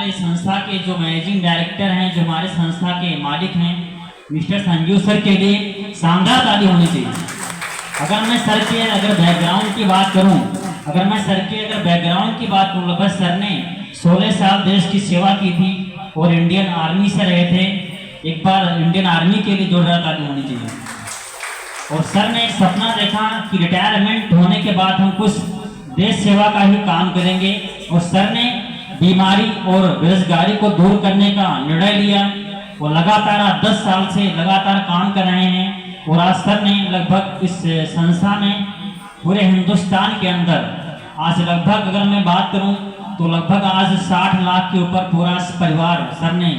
हमारी संस्था के जो मैनेजिंग डायरेक्टर हैं, जो हमारे संस्था के मालिक हैं, मिस्टर संजीव सर के लिए शानदार ताली होनी चाहिए। अगर मैं सर के बैकग्राउंड की बात करूं, बस सर ने 16 साल देश की सेवा की थी और इंडियन आर्मी से रहे थे। एक बार इंडियन आर्मी के लिए जोरदार ताली होनी चाहिए। और सर ने एक सपना देखा कि रिटायरमेंट होने के बाद हम कुछ देश सेवा का ही काम करेंगे, और सर ने बीमारी और बेरोजगारी को दूर करने का निर्णय लिया। वो लगातार 10 साल से लगातार काम कर रहे हैं, और आज सर ने लगभग इस संस्था में पूरे हिंदुस्तान के अंदर आज लगभग अगर मैं बात करूं तो लगभग आज 60 लाख के ऊपर पूरा परिवार सर ने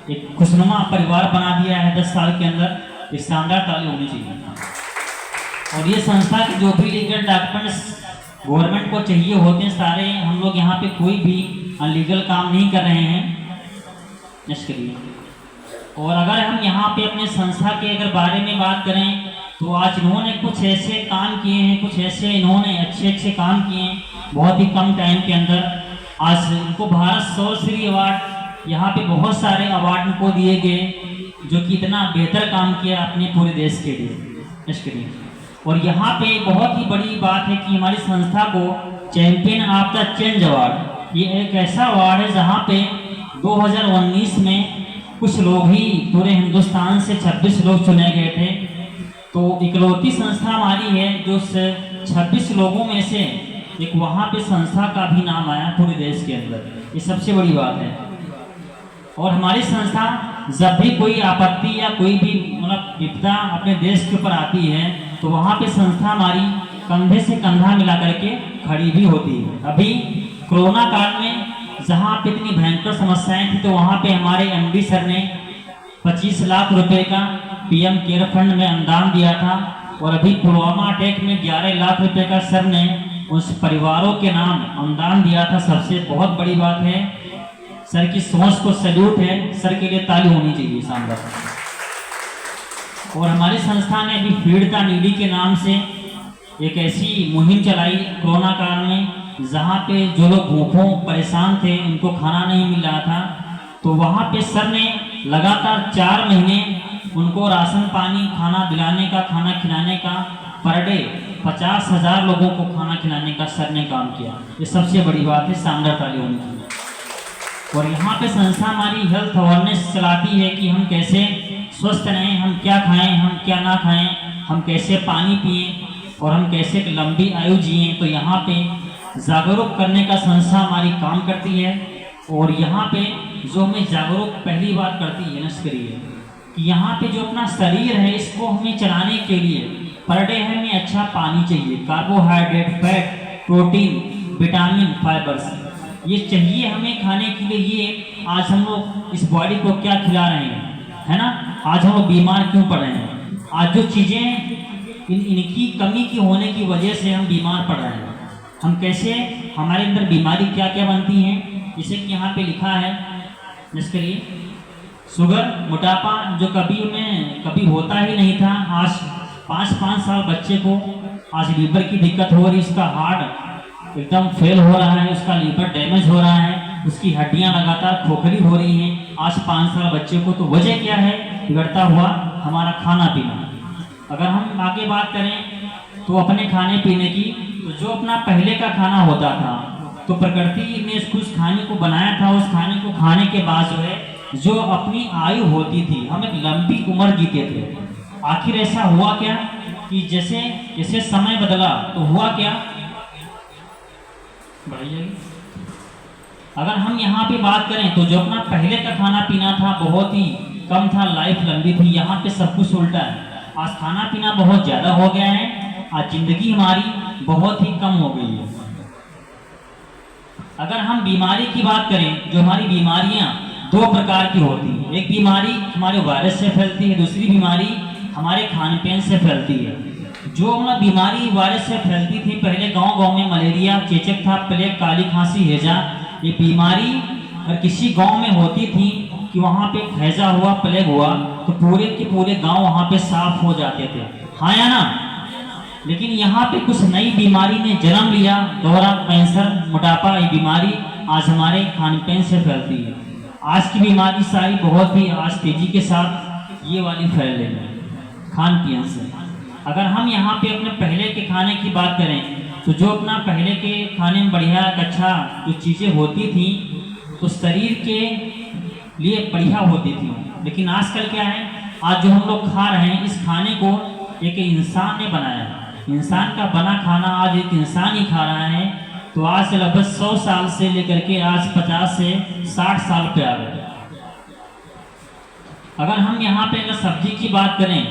एक खुशनुमा परिवार बना दिया है 10 साल के अंदर। इस शानदार ताली होनी चाहिए। और ये संस्था के जो भी लीगल डॉक्यूमेंट्स गवर्नमेंट को चाहिए होते हैं सारे, हम लोग यहाँ पे कोई भी अनलीगल काम नहीं कर रहे हैं इसके लिए। और अगर हम यहाँ पे अपने संस्था के अगर बारे में बात करें तो आज इन्होंने कुछ ऐसे काम किए हैं, कुछ ऐसे इन्होंने अच्छे काम किए हैं बहुत ही कम टाइम के अंदर। आज इनको भारत सर्वश्री अवार्ड, यहाँ पे बहुत सारे अवार्ड इनको दिए गए जो कि इतना बेहतर काम किया अपने पूरे देश के लिए इसके लिए। और यहाँ पे बहुत ही बड़ी बात है कि हमारी संस्था को champion of the change award, ये एक ऐसा अवार्ड है जहाँ पे 2019 में कुछ लोग ही पूरे हिंदुस्तान से 26 लोग चुने गए थे। तो इकलौती संस्था हमारी है जो 26 लोगों में से एक वहाँ पे संस्था का भी नाम आया पूरे देश के अंदर, ये सबसे बड़ी बात है। और हमारी संस्था जब भी कोई आपत्ति या कोई भी मतलब विपदा अपने देश के ऊपर आती है तो वहाँ पे संस्था हमारी कंधे से कंधा मिला करके खड़ी भी होती है। अभी कोरोना काल में जहाँ पे इतनी भयंकर समस्याएं थी तो वहाँ पे हमारे एमडी सर ने 25 लाख रुपए का पीएम केयर फंड में अनुदान दिया था। और अभी पुलवामा अटैक में 11 लाख रुपए का सर ने उस परिवारों के नाम अनुदान दिया था। सबसे बहुत बड़ी बात है, सर की सोच को सैल्यूट है, सर के लिए ताली होनी चाहिए शानदार। और हमारी संस्था ने अभी फीड द नीडी के नाम से एक ऐसी मुहिम चलाई कोरोना काल में, जहाँ पे जो लोग भूखों परेशान थे, उनको खाना नहीं मिल रहा था, तो वहाँ पे सर ने लगातार 4 महीने उनको राशन पानी खाना दिलाने का, खाना खिलाने का, पर डे 50,000 लोगों को खाना खिलाने का सर ने काम किया। ये सबसे बड़ी बात है, शानदार ताली होनी चाहिए। और यहाँ पे संस्था हमारी हेल्थ अवेयरनेस चलाती है कि हम कैसे स्वस्थ रहें, हम क्या खाएं, हम क्या ना खाएं, हम कैसे पानी पिएं और हम कैसे एक लंबी आयु जिएं। तो यहाँ पे जागरूक करने का संस्था हमारी काम करती है। और यहाँ पे जो हमें जागरूक पहली बात करती है नष्ट करिए कि यहाँ पे जो अपना शरीर है इसको हमें चलाने के लिए पर डे हमें अच्छा पानी चाहिए, carbohydrate, fat, protein, vitamin, fibres ये चाहिए हमें खाने के लिए। ये आज हम लोग इस बॉडी को क्या खिला रहे हैं, है ना, आज हम लोग बीमार क्यों पड़ रहे हैं। आज जो चीज़ें इनकी कमी की होने की वजह से हम बीमार पड़ रहे हैं। हम कैसे, हमारे अंदर बीमारी क्या क्या बनती हैं, जैसे कि यहाँ पे लिखा है जिसके लिए शुगर, मोटापा जो कभी होता ही नहीं था, आज 5-5 साल बच्चे को आज लीवर की दिक्कत हो रही, इसका हार्ट एकदम फेल हो रहा है, उसका लीवर डैमेज हो रहा है, उसकी हड्डियां लगातार खोखली हो रही हैं आज 5 साल बच्चे को। तो वजह क्या है, बिगड़ता हुआ हमारा खाना पीना। अगर हम आगे बात करें तो अपने खाने पीने की, तो जो अपना पहले का खाना होता था तो प्रकृति ने उस खाने को बनाया था, उस खाने को खाने के बाद जो है जो अपनी आयु होती थी, हम एक लंबी उम्र जीते थे। आखिर ऐसा हुआ क्या कि जैसे जैसे समय बदला तो हुआ क्या, अगर हम यहाँ पे बात करें तो जो अपना पहले का खाना पीना था बहुत ही कम था, लाइफ लंबी थी। यहाँ पे सब कुछ उल्टा है, आज खाना पीना बहुत ज़्यादा हो गया है, आज जिंदगी हमारी बहुत ही कम हो गई है। अगर हम बीमारी की बात करें, जो हमारी बीमारियां 2 प्रकार की होती हैं, एक बीमारी हमारे वायरस से फैलती है, दूसरी बीमारी हमारे खान पान से फैलती है। जो हमारी बीमारी वायरस से फैलती थी पहले गांव-गांव में मलेरिया, चेचक था, प्लेग, काली खांसी, हैजा, ये बीमारी अगर किसी गांव में होती थी कि वहाँ पे हैजा हुआ, प्लेग हुआ तो पूरे के पूरे गांव वहाँ पे साफ हो जाते थे, हाँ या ना। लेकिन यहाँ पे कुछ नई बीमारी ने जन्म लिया, दोहरा कैंसर, मोटापा, ये बीमारी आज हमारे खान पीन से फैलती है। आज की बीमारी सारी बहुत ही आज तेजी के साथ ये वाली फैल रही है खान पीन से। अगर हम यहाँ पे अपने पहले के खाने की बात करें तो जो अपना पहले के खाने में बढ़िया अच्छा जो चीज़ें होती थी तो शरीर के लिए बढ़िया होती थी। लेकिन आजकल क्या है, आज जो हम लोग खा रहे हैं इस खाने को एक इंसान ने बनाया, इंसान का बना खाना आज एक इंसान ही खा रहा है। तो आज से लगभग 100 साल से लेकर के आज 50 से 60 साल पे आ गए। अगर हम यहाँ पे अगर सब्जी की बात करें,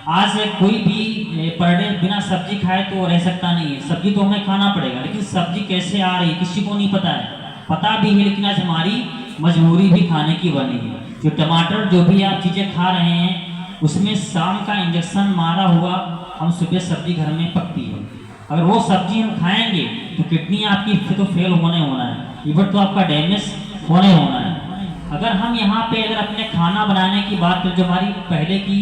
आज कोई भी पर डे बिना सब्जी खाए तो रह सकता नहीं है, सब्जी तो हमें खाना पड़ेगा। लेकिन सब्जी कैसे आ रही है किसी को नहीं पता है, पता भी है लेकिन आज हमारी मजबूरी भी खाने की बनी है। जो टमाटर जो भी आप चीज़ें खा रहे हैं उसमें शाम का इंजेक्शन मारा हुआ हम सुबह सब्जी घर में पकती है। अगर वो सब्जी हम खाएंगे तो किडनी आपकी तो फेल होना है, लिवर तो आपका डैमेज होना है। अगर हम यहाँ पे अगर अपने खाना बनाने की बात करें, जो हमारी पहले की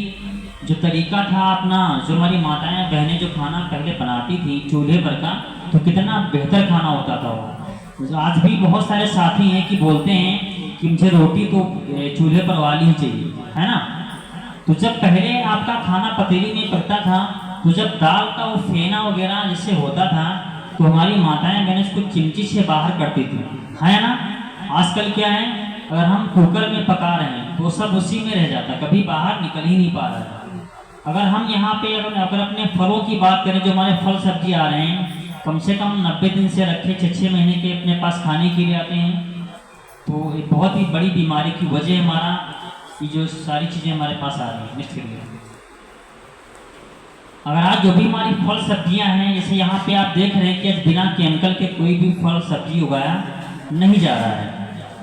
जो तरीका था अपना, जो हमारी माताएं बहनें जो खाना पहले बनाती थी चूल्हे पर का, तो कितना बेहतर खाना होता था वो। आज भी बहुत सारे साथी हैं कि बोलते हैं कि मुझे रोटी तो चूल्हे पर वाली ही चाहिए, है ना। तो जब पहले आपका खाना पतीली में पकता था तो जब दाल का वो फेना वगैरह जैसे होता था तो हमारी माताएं बहनें उसको चिमची से बाहर करती थी, है ना। आजकल क्या है, अगर हम कुकर में पका रहे हैं तो सब उसी में रह जाता, कभी बाहर निकल ही नहीं पा रहा है। अगर हम यहाँ पे अगर अपने फलों की बात करें, जो हमारे फल सब्जी आ रहे हैं कम से कम 90 दिन से रखे 6-6 महीने के अपने पास खाने के लिए आते हैं, तो एक बहुत ही बड़ी बीमारी की वजह हमारा ये जो सारी चीज़ें हमारे पास आ रही है निश्चित के लिए। अगर आज जो भी हमारी फल सब्जियां हैं, जैसे यहाँ पे आप देख रहे हैं कि आज बिना केमिकल के कोई भी फल सब्जी उगाया नहीं जा रहा है।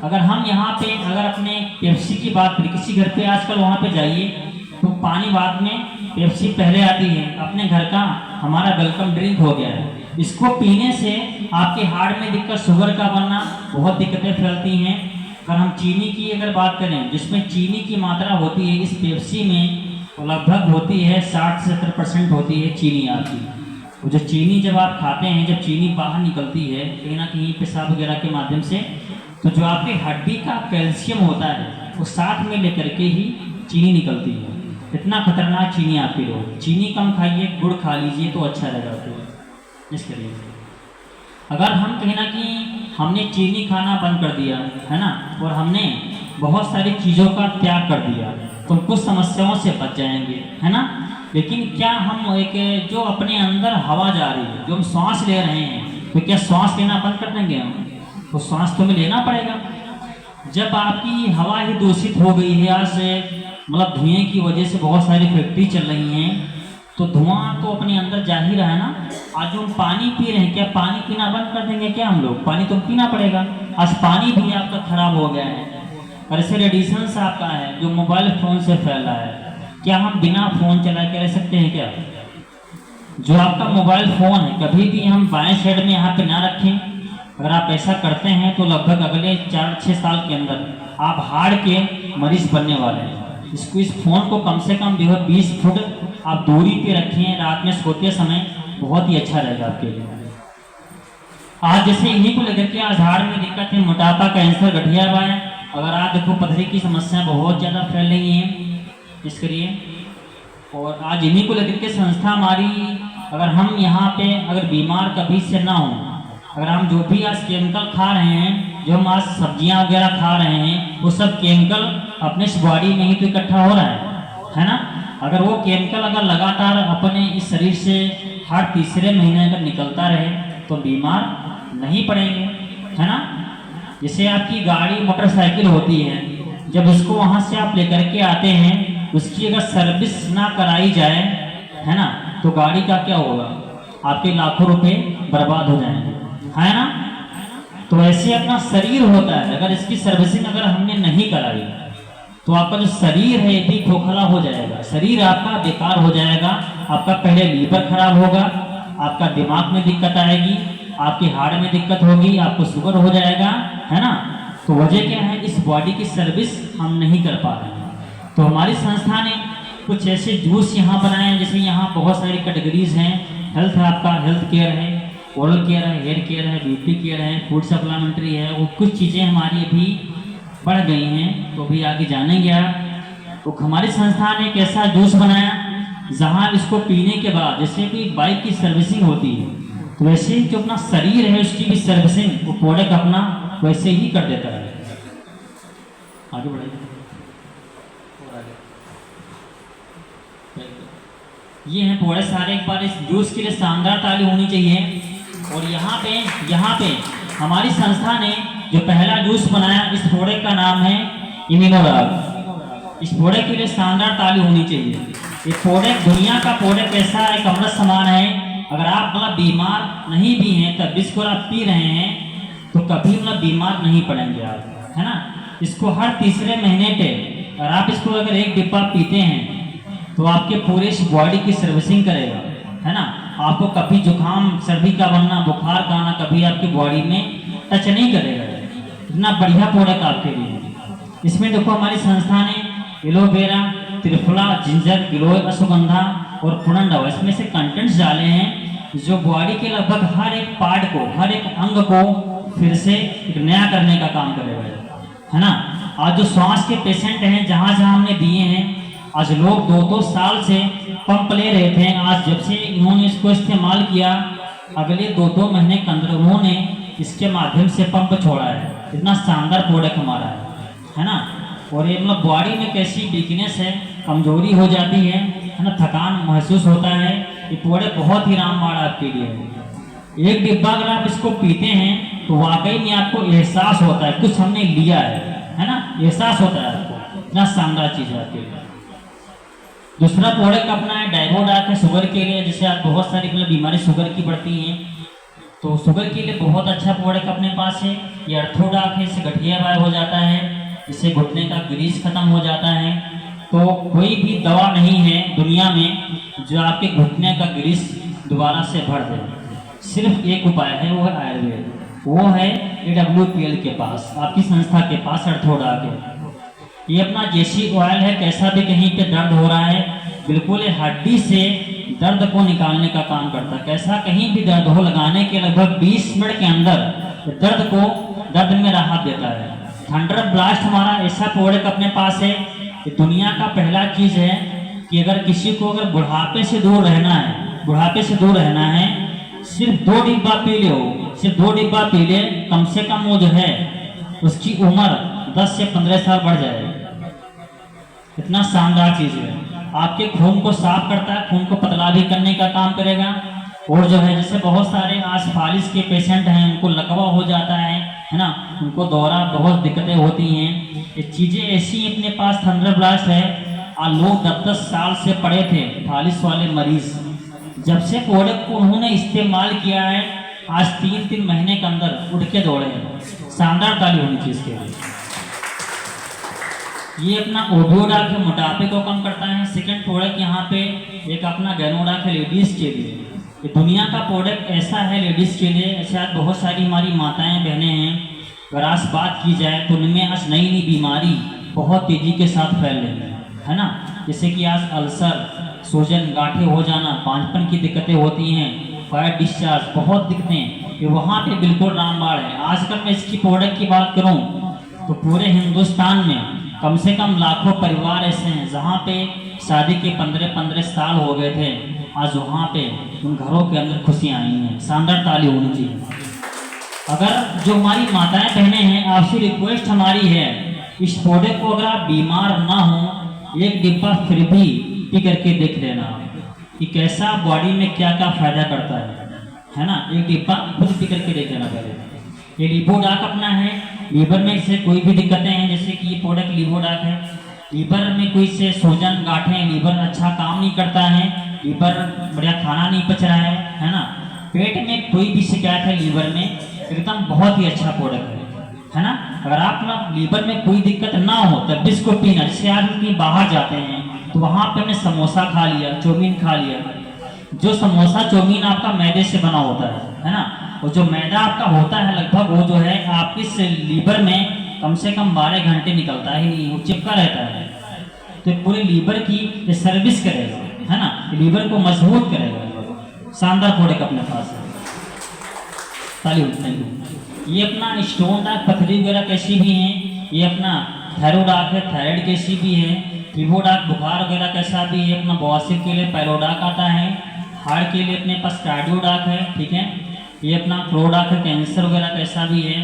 अगर हम यहाँ पे अगर अपने पेप्सी की बात करें, किसी घर पे आजकल वहाँ पे जाइए तो पानी बाद में पेप्सी पहले आती है। अपने घर का हमारा वेलकम ड्रिंक हो गया है, इसको पीने से आपके हार्ट में दिक्कत, शुगर का बनना, बहुत दिक्कतें फैलती हैं। अगर हम चीनी की अगर बात करें, जिसमें चीनी की मात्रा होती है इस पेप्सी में लगभग होती है 60 से 70% होती है चीनी आपकी। वो जो चीनी जब आप खाते हैं, जब चीनी बाहर निकलती है कहीं ना कहीं पेशाब वगैरह के माध्यम से, तो जो आपकी हड्डी का कैल्शियम होता है वो साथ में लेकर के ही चीनी निकलती है। इतना खतरनाक चीनी आपके लोग, चीनी कम खाइए, गुड़ खा लीजिए तो अच्छा रहेगा आपको। इसके लिए अगर हम कहीं ना कहीं हमने चीनी खाना बंद कर दिया है ना, और हमने बहुत सारी चीज़ों का त्याग कर दिया तो कुछ समस्याओं से बच जाएंगे, है ना। लेकिन क्या हम एक जो अपने अंदर हवा जा रही है, जो हम सांस ले रहे हैं, तो क्या सांस लेना बंद कर देंगे हम? तो सांस तो हमें लेना पड़ेगा। जब आपकी हवा ही दूषित हो गई है, आज मतलब धुएं की वजह से बहुत सारी फैक्ट्री चल रही हैं, तो धुआं तो अपने अंदर जा ही रहा है ना। आज जो हम पानी पी रहे हैं, क्या पानी पीना बंद कर देंगे क्या हम लोग? पानी तो पीना पड़ेगा। आज पानी भी आपका खराब हो गया है, और ऐसे रेडिएशन आपका है जो मोबाइल फ़ोन से फैल रहा है। क्या हम बिना फ़ोन चला के रह सकते हैं क्या? जो आपका मोबाइल फ़ोन है कभी भी हम बाएं साइड में यहाँ पे ना रखें। अगर आप ऐसा करते हैं तो लगभग अगले 4-6 साल के अंदर आप हार्ट के मरीज बनने वाले हैं। इस फ़ोन को कम से कम 20 फुट आप दूरी पे रखें, रात में सोते समय बहुत ही अच्छा रहेगा आपके लिए। आज जैसे इन्हीं को लेकर के आज हार्ट में दिक्कत है, मोटापा, कैंसर, गठिया हुआ है। अगर आप देखो पथरी की समस्या बहुत ज़्यादा फैल रही हैं इसके लिए, और आज इन्हीं को लेकर के संस्था हमारी, अगर हम यहाँ पे अगर बीमार कभी से ना हो, अगर हम जो भी आज केमिकल खा रहे हैं, जो हम आज सब्जियाँ वगैरह खा रहे हैं, वो सब केमिकल अपने बॉडी में ही तो इकट्ठा हो रहा है ना। अगर वो केमिकल अगर लगातार अपने इस शरीर से हर तीसरे महीने अगर निकलता रहे तो बीमार नहीं पड़ेंगे, है ना। जैसे आपकी गाड़ी मोटरसाइकिल होती है, जब इसको वहाँ से आप लेकर के आते हैं, उसकी अगर सर्विस ना कराई जाए, है ना, तो गाड़ी का क्या होगा? आपके लाखों रुपए बर्बाद हो जाएंगे, है ना। तो ऐसे अपना शरीर होता है, अगर इसकी सर्विसिंग अगर हमने नहीं कराई तो आपका जो शरीर है भी खोखला हो जाएगा, शरीर आपका बेकार हो जाएगा। आपका पहले लीवर खराब होगा, आपका दिमाग में दिक्कत आएगी, आपके हार्ट में दिक्कत होगी, आपको शुगर हो जाएगा, है ना। तो वजह क्या है? इस बॉडी की सर्विस हम नहीं कर पा रहे हैं। तो हमारी संस्था ने कुछ ऐसे जूस यहाँ बनाए हैं, जैसे यहाँ बहुत सारी कैटेगरीज हैं। हेल्थ है, आपका हेल्थ केयर है, ओरल केयर है, हेयर केयर है, ब्यूटी केयर है, फूड सप्लीमेंट्री है, वो कुछ चीज़ें हमारी अभी बढ़ गई हैं, तो अभी आगे जानेंगे आप। तो हमारी संस्था ने एक ऐसा जूस बनाया जहाँ इसको पीने के बाद जैसे कि बाइक की सर्विसिंग होती है, तो वैसे ही जो अपना शरीर है उसकी भी सर्विसिंग वो प्रोडक्ट अपना वैसे ही कर देता है। आगे बढ़ाइए। ये हैं प्रोडक्ट सारे, एक बार इस जूस के लिए शानदार ताली होनी चाहिए। और यहाँ पे हमारी संस्था ने जो पहला जूस बनाया, इस प्रोडक्ट का नाम है इम्यूनोडाग। इस प्रोडक्ट के लिए शानदार ताली होनी चाहिए। ये प्रोडक्ट दुनिया का प्रोडक्ट ऐसा है, एक अमृत समान है। अगर आप मतलब बीमार नहीं भी हैं तब इसको आप पी रहे हैं तो कभी मतलब बीमार नहीं पड़ेंगे आप, है ना। इसको हर तीसरे महीने पे अगर आप इसको अगर एक डिब्बा पीते हैं तो आपके पूरे बॉडी की सर्विसिंग करेगा, है ना। आपको कभी जुकाम सर्दी का बनना, बुखार का आना कभी आपकी बॉडी में टच नहीं करेगा। इतना बढ़िया प्रोडक्ट आपके लिए। इसमें देखो हमारी संस्था ने एलोवेरा, त्रिफला, जिंजर, गिलोय, अश्वगंधा और पुरंडा इसमें से कंटेंट्स डाले हैं जो बॉडी के लगभग हर एक पार्ट को, हर एक अंग को फिर से एक नया करने का काम करेगा, है ना। आज जो श्वास के पेशेंट हैं जहाँ जहाँ हमने दिए हैं, आज लोग 2-2 साल से पंप ले रहे थे, आज जब से इन्होंने इसको इस्तेमाल किया अगले 2-2 महीने के अंदर उन्होंने इसके माध्यम से पंप छोड़ा है। इतना शानदार प्रोडक्ट हमारा है ना। और ये मतलब बॉडी में कैसी वीकनेस है, कमजोरी हो जाती है ना, थकान महसूस होता है, ये प्रोडक्ट बहुत ही रामबाण आपके लिए है। एक डिब्बा अगर आप इसको पीते हैं तो वाकई में आपको एहसास होता है कुछ हमने लिया है ना, एहसास होता है आपको। इतना शानदार चीज़ है आपके लिए। दूसरा प्रोडक्ट अपना है डाइबोडाक है, शुगर के लिए। जैसे आप बहुत सारी मतलब बीमारी शुगर की बढ़ती हैं तो शुगर के लिए बहुत अच्छा प्रोडक्ट अपने पास है। ये अर्थोडाक है, इससे गठिया गायब हो जाता है, इससे घुटने का ग्रीस खत्म हो जाता है। तो कोई भी दवा नहीं है दुनिया में जो आपके घुटने का ग्रीस दोबारा से भर दे। सिर्फ एक उपाय है, वो है आयुर्वेद, वो है AWPL के पास, आपकी संस्था के पास अर्थोडाक है। ये अपना देसी ऑयल है, कैसा भी कहीं पे दर्द हो रहा है बिल्कुल हड्डी से दर्द को निकालने का काम करता है। कैसा कहीं भी दर्द हो, लगाने के लगभग 20 मिनट के अंदर दर्द में राहत देता है। थंडर ब्लास्ट हमारा ऐसा प्रोडक्ट अपने पास है, ये दुनिया का पहला चीज है कि अगर किसी को अगर बुढ़ापे से दूर रहना है सिर्फ 2 डिब्बा पी ले, सिर्फ 2 डिब्बा पी ले, कम से कम वो जो है उसकी उम्र 10 से 15 साल बढ़ जाएगी। इतना शानदार चीज है, आपके खून को साफ करता है, खून को पतला भी करने का काम करेगा। और जो है जैसे बहुत सारे आज फालिस के पेशेंट हैं, उनको लकवा हो जाता है ना, उनको दौरा बहुत दिक्कतें होती हैं। ये चीजें ऐसी अपने पास थंडर ब्लास्ट है। आज लोग 10-10 साल से पड़े थे फालिस वाले मरीज, जब से प्रोडक्ट को उन्होंने इस्तेमाल किया है आज 3-3 महीने के अंदर उठ के दौड़े हैं। शानदार ताली होनी चाहिए इसके लिए। ये अपना ओबियोडाक है, मोटापे को कम करता है। सेकंड प्रोडक्ट यहाँ पे एक अपना गैनोडाक है लेडीज के लिए। ये दुनिया का प्रोडक्ट ऐसा है लेडीज के लिए। ऐसे आज बहुत सारी हमारी माताएं बहनें हैं, अगर आज बात की जाए तो उनमें आज नई नई बीमारी बहुत तेजी के साथ फैल रही है ना। जैसे कि आज अल्सर, सूजन, गांठें हो जाना, पांचपन की दिक्कतें होती हैं, फायर डिस्चार्ज, बहुत दिक्कतें, ये वहाँ पे बिल्कुल रामबाण है। आजकल मैं इसकी प्रोडक्ट की बात करूँ तो पूरे हिंदुस्तान में कम से कम लाखों परिवार ऐसे हैं जहाँ पे शादी के 15-15 साल हो गए थे, आज वहाँ पे उन घरों के अंदर खुशियाँ आई हैं। शानदार ताली होनी चाहिए। अगर जो हमारी माताएं बहनें हैं, आपसे रिक्वेस्ट हमारी है, इस प्रोडक्ट को अगर आप बीमार ना हो, एक डिब्बा फिर भी पी करके देख लेना कि कैसा बॉडी में क्या क्या फायदा करता है ना। एक डिब्बा खुद पी करके देख लेना पहले। ये लिबोडाक अपना है, लीवर में से कोई भी दिक्कतें हैं, जैसे कि ये प्रोडक्ट लिबोडाक है, लीवर में कोई से सूजन, गांठें, लीवर अच्छा काम नहीं करता है, लीवर बढ़िया खाना नहीं पच रहा है ना, पेट में कोई भी शिकायत है लीवर में, एकदम बहुत ही अच्छा प्रोडक्ट है ना। अगर आप ना लीवर में कोई दिक्कत ना हो तब इसको पीना। जैसे आज कहीं बाहर जाते हैं तो वहाँ पे हमने समोसा खा लिया, चाउमीन खा लिया, जो समोसा चाउमीन आपका मैदे से बना होता है ना, और जो मैदा आपका होता है लगभग वो जो है आपके लीवर में कम से कम 12 घंटे निकलता ही नहीं, वो चिपका रहता है। तो पूरे लीवर की सर्विस करेगा, है ना, लीवर को मजबूत करेगा। शानदार प्रोडक्ट अपने पास है। ताली थैंक यू। ये अपना स्टोन डार्क पथरी वगैरह कैसी भी हैं, ये अपना थायरोडार्क है, थायराइड कैसी भी है, फिबोडार्क बुखार वगैरह कैसा भी है, अपना बवासीर के लिए पैलोडार्क आता है, हार्ट के लिए अपने पास कार्डियोडार्क है, ठीक है। ये अपना क्लोडार्क है, कैंसर वगैरह कैसा भी है।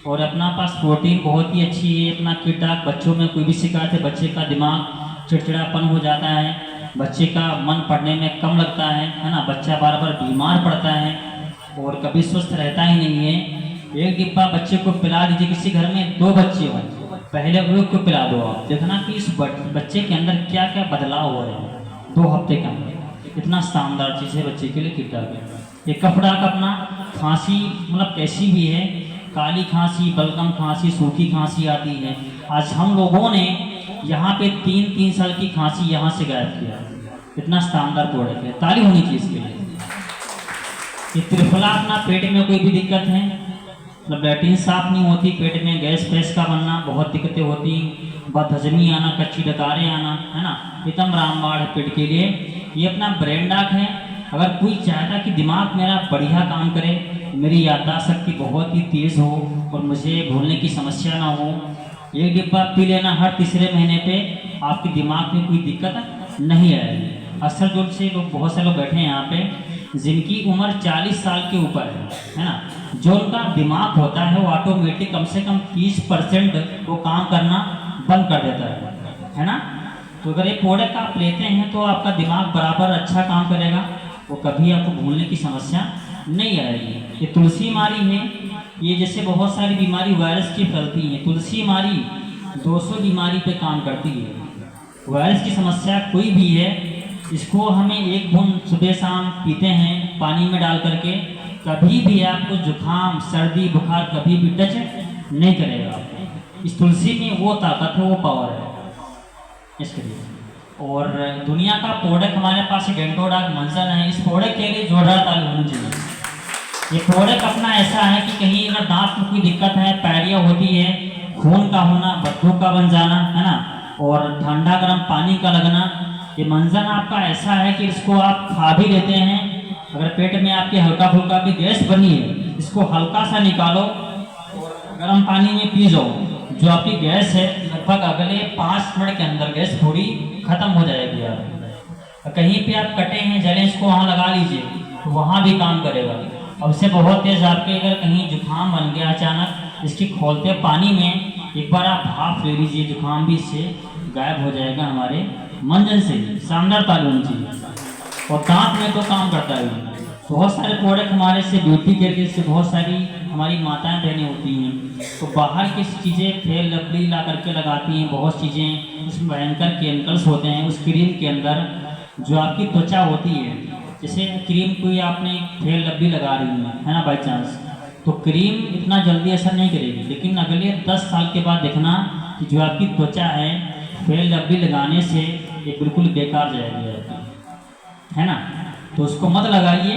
और अपना पास प्रोटीन बहुत ही अच्छी है, अपना किट डार्क बच्चों में कोई भी शिकायत है, बच्चे का दिमाग चिड़चिड़ापन हो जाता है, बच्चे का मन पढ़ने में कम लगता है ना, बच्चा बार बार बीमार पड़ता है और कभी स्वस्थ रहता ही नहीं है। एक डिब्बा बच्चे को पिला दीजिए, किसी घर में 2 बच्चे हों, पहले एक को पिला दो आप, देखना कि इस बच्चे के अंदर क्या क्या बदलाव हो रहे हैं 2 हफ्ते के अंदर। इतना शानदार चीज़ है बच्चे के लिए किट डार्क। ये कफ डार्क अपना खांसी मतलब कैसी भी है, काली खांसी, बलगम खांसी, सूखी खांसी आती है। आज हम लोगों ने यहाँ पे 3-3 साल की खांसी यहाँ से गायब किया, इतना शानदार प्रोडक्ट है, ताली होनी चाहिए इसके लिए। ये त्रिफला अपना पेट में कोई भी दिक्कत है, मतलब लैट्रिन साफ नहीं होती, पेट में गैस फैस का बनना, बहुत दिक्कतें होती, बदहजमी आना, कच्ची डकारें आना, है ना, एकदम रामबाण है पेट के लिए। ये अपना ब्रेन डार्क है। अगर कोई चाहता कि दिमाग मेरा बढ़िया काम करे, मेरी याददाश्त शक्ति बहुत ही तेज़ हो और मुझे भूलने की समस्या ना हो, एक डिब्बा पी लेना हर तीसरे महीने पे, आपके दिमाग में कोई दिक्कत नहीं आएगी। अक्सर जो से लोग बहुत से लोग बैठे हैं यहाँ पे जिनकी उम्र 40 साल के ऊपर है ना, जो उनका दिमाग होता है वो ऑटोमेटिक कम से कम 30% वो काम करना बंद कर देता है ना। तो अगर ये प्रोडक्ट आप लेते हैं तो आपका दिमाग बराबर अच्छा काम करेगा, वो कभी आपको भूलने की समस्या नहीं आएगी। ये तुलसी मारी है, ये जैसे बहुत सारी बीमारी वायरस की फैलती हैं, तुलसी मारी 200 बीमारी पे काम करती है। वायरस की समस्या कोई भी है, इसको हमें 1 बूंद सुबह शाम पीते हैं पानी में डाल करके, कभी भी आपको जुकाम सर्दी बुखार कभी भी टच नहीं करेगा आपको। इस तुलसी में वो ताकत है, वो पावर है इसके लिए। और दुनिया का प्रोडक्ट हमारे पास डेंटोडार्क मंजन है, इस प्रोडक्ट के लिए जोरदार ताली होनी चाहिए। ये प्रोडक्ट अपना ऐसा है कि कहीं अगर दांत में कोई दिक्कत है, पैरिया होती है, खून का होना, बदबू का बन जाना, है ना, और ठंडा गर्म पानी का लगना, ये मंजन आपका ऐसा है कि इसको आप खा भी लेते हैं। अगर पेट में आपके हल्का फुल्का भी गैस बनी है, इसको हल्का सा निकालो और गर्म पानी में पी जाओ, जो आपकी गैस है लगभग अगले 5 मिनट के अंदर गैस थोड़ी खत्म हो जाएगी। आप कहीं पे आप कटे हैं जले, इसको वहाँ लगा लीजिए तो वहाँ भी काम करेगा। अब से बहुत तेज आपके अगर कहीं जुकाम बन गया अचानक, इसकी खोलते पानी में एक बार आप भाप ले लीजिए, जुकाम भी इससे गायब हो जाएगा हमारे मंजन से। शानदार ताली होनी चाहिए। और दांत में तो काम करता है। बहुत सारे प्रोडक्ट हमारे से ब्यूटी केयर के से बहुत सारी हमारी माताएं बहनें होती हैं, तो बाहर की चीज़ें फेल लवली ला करके लगाती हैं, बहुत चीज़ें उसमें भयंकर केमिकल्स होते हैं उस क्रीम के अंदर। जो आपकी त्वचा होती है, जैसे क्रीम कोई आपने फेल लवली लगा रही है ना बाई चांस, तो क्रीम इतना जल्दी असर नहीं करेगी, लेकिन अगले 10 साल के बाद देखना कि जो आपकी त्वचा है फेल लवली लगाने से ये बिल्कुल बेकार जाएगी आपकी, है ना। तो उसको मत लगाइए,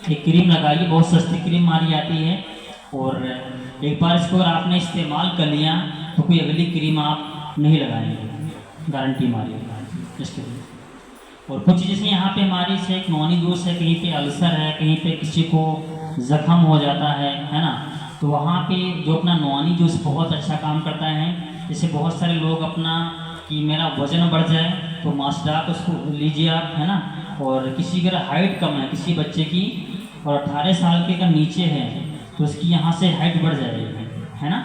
एक क्रीम लगाइए, बहुत सस्ती क्रीम मारी आती है, और एक बार इसको अगर आपने इस्तेमाल कर लिया तो कोई अगली क्रीम आप नहीं लगाएंगे, गारंटी मारी इसके लिए। और कुछ जैसे यहाँ पे हमारी से एक नॉनी जूस है, कहीं पे अल्सर है, कहीं पे किसी को ज़ख्म हो जाता है ना, तो वहाँ पे जो अपना नॉनी जूस बहुत अच्छा काम करता है। जैसे बहुत सारे लोग अपना कि मेरा वजन बढ़ जाए तो मास्टर उसको लीजिए आप, है ना, और किसी की अगर हाइट कम है किसी बच्चे की और 18 साल के अगर नीचे है तो उसकी यहाँ से हाइट बढ़ जाएगी, है ना।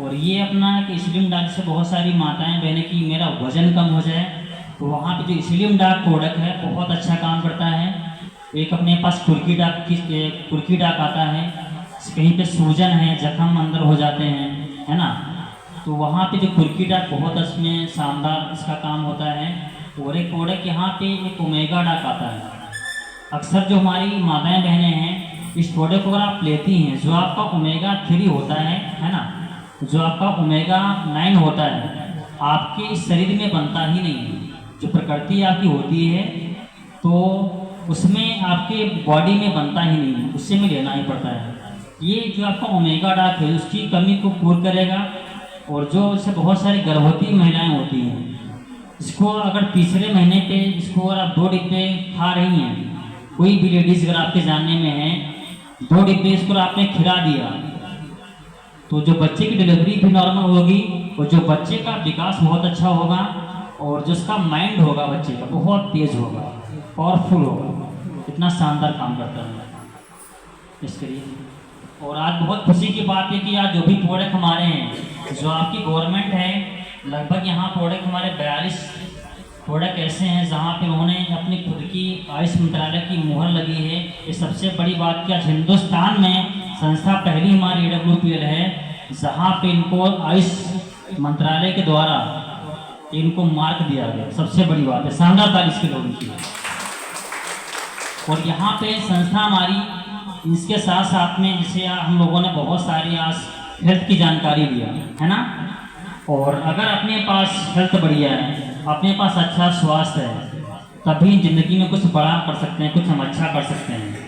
और ये अपना कि स्लिम डार्क से बहुत सारी माताएं बहनें की मेरा वजन कम हो जाए, तो वहाँ पे जो स्लिम डार्क प्रोडक्ट है बहुत अच्छा काम करता है। एक अपने पास कुर्की डार्क आता है, कहीं पे सूजन है, जख्म अंदर हो जाते हैं, है ना, तो वहाँ पे जो कुर्की डार्क बहुत इसमें शानदार इसका काम होता है। और एक प्रोडक्ट यहाँ पे एक ओमेगा डार्क आता है। अक्सर जो हमारी माताएं बहनें हैं इस प्रोडक्ट को अगर आप लेती हैं, जो आपका ओमेगा 3 होता है ना, जो आपका ओमेगा 9 होता है, आपके शरीर में बनता ही नहीं है। जो प्रकृति आपकी होती है तो उसमें आपके बॉडी में बनता ही नहीं है, उससे में लेना ही पड़ता है। ये जो आपका ओमेगा डार्क है उसकी कमी को पूर्ण करेगा। और जो इससे बहुत सारी गर्भवती महिलाएं होती हैं, इसको अगर तीसरे महीने पे इसको अगर आप 2 डिब्बे खा रही हैं, कोई भी लेडीज़ अगर आपके जानने में है 2 डिब्बे इसको आपने खिला दिया तो जो बच्चे की डिलीवरी भी नॉर्मल होगी और जो बच्चे का विकास बहुत अच्छा होगा और जो उसका माइंड होगा बच्चे का बहुत तेज होगा, पावरफुल होगा। इतना शानदार काम करता है इसके लिए। और आज बहुत खुशी की बात है कि आज जो भी प्रोडक्ट हमारे हैं, जो आपकी गवर्नमेंट है, लगभग यहाँ प्रोडक्ट हमारे 42 प्रोडक्ट ऐसे हैं जहाँ पे उन्होंने अपनी खुद की आयुष मंत्रालय की मुहर लगी है। ये सबसे बड़ी बात कि आज हिंदुस्तान में संस्था पहली हमारी AWPL है जहाँ पे इनको आयुष मंत्रालय के द्वारा इनको मार्क दिया गया। सबसे बड़ी बात है, शानदार तारीफ इसके लोगों की। और यहाँ पे संस्था हमारी इसके साथ साथ में जैसे हम लोगों ने बहुत सारी आज हेल्थ की जानकारी लिया है ना। और अगर अपने पास हेल्थ बढ़िया है, अपने पास अच्छा स्वास्थ्य है, तभी जिंदगी में कुछ बड़ा कर सकते हैं, कुछ हम अच्छा कर सकते हैं।